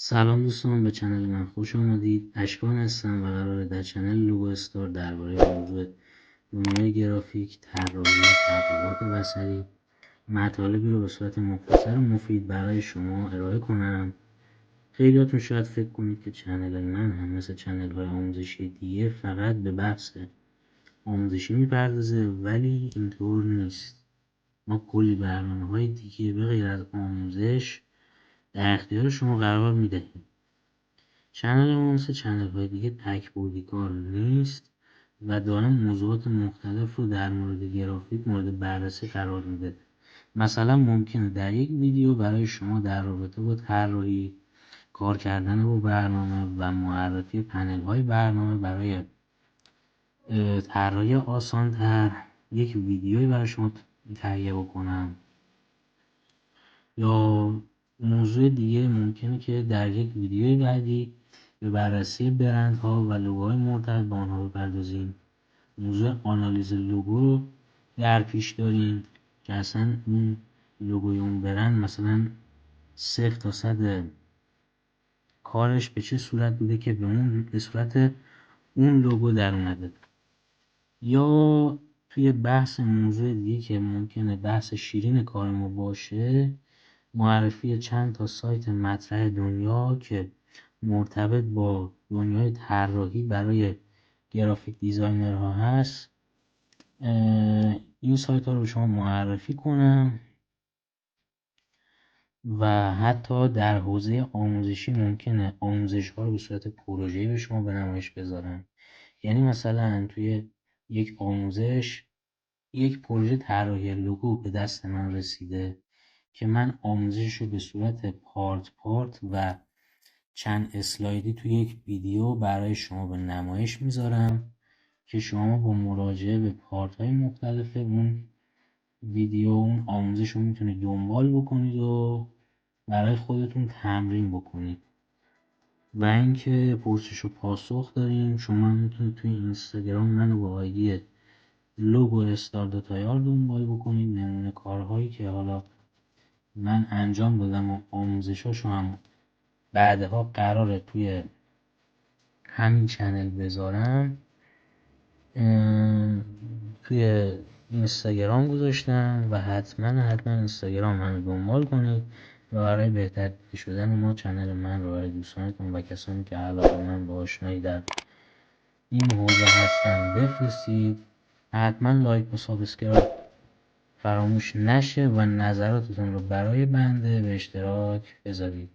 سلام دوستان، به چنل من خوش آمدید. اشکان هستم و قراره در چنل لوگو استار درباره موضوع دنیای گرافیک، طراحی، تبلیغات بصری مطالبی رو به صورت مختصر و مفید برای شما ارائه کنم. خیلیاتون شاید فکر کنید که چنل من هم مثل چنل های آموزشی دیگه فقط به بحث آموزشی میپردازه، ولی اینطور نیست. ما کلی برنامه های دیگه به غیر از آموزش در اختیار شما قرار میدهیم. چنل ما مثل چنل های دیگه تک بودی کار نیست و دارم موضوعات مختلف رو در مورد گرافیک مورد بررسی قرار میده. مثلا ممکنه در یک ویدیو برای شما در رابطه با طراحی، کار کردن با برنامه و معرفی پنل های برنامه برای طراحی آسان‌تر یک ویدیویی برای شما تهیه بکنم، یا موضوع دیگه ممکنه که در یک ویدیوی بعدی به بررسی برندها و لوگوهای مرتبط با آنها بپردازیم. موضوع آنالیز لوگو رو در پیش داریم که اصلا اون لوگوی اون برند مثلا 0 تا 100 کارش به چه صورت بوده که به صورت اون لوگو در اومده. یا توی بحث موضوع دیگه که ممکنه بحث شیرین کار ما باشه، معرفی چند تا سایت مطرح دنیا که مرتبط با دنیای طراحی برای گرافیک دیزاینرها هست، این سایت ها رو به شما معرفی کنم. و حتی در حوزه آموزشی ممکنه آموزش ها رو به صورت پروژه‌ای به شما به نمایش بذارم. یعنی مثلا توی یک آموزش یک پروژه طراحی لوگو به دست من رسیده که من آموزش رو به صورت پارت و چند اسلایدی توی یک ویدیو برای شما به نمایش میذارم که شما با مراجعه به پارت های مختلف اون ویدیو اون آموزش رو میتونید دنبال بکنید و برای خودتون تمرین بکنید. و اینکه پرسش و پاسخ داریم، شما میتونید توی اینستاگرام منو با آیدی لوگو استار داتایار دنبال بکنید. نمونه کارهایی که حالا من انجام دادم و آموزشاشو هم بعدها قراره توی همین چنل بذارم، توی اینستاگرام گذاشتم و حتما اینستاگرام منو دنبال کنید و برای بهتر دیده شدن ما چنل من رو برای دوستانتون و کسانی که علاقه من به آشنایی در این حوزه هستن بفرستید. حتما لایک و سابسکرایب فراموش نشه و نظراتتون رو برای بنده به اشتراک بذارید.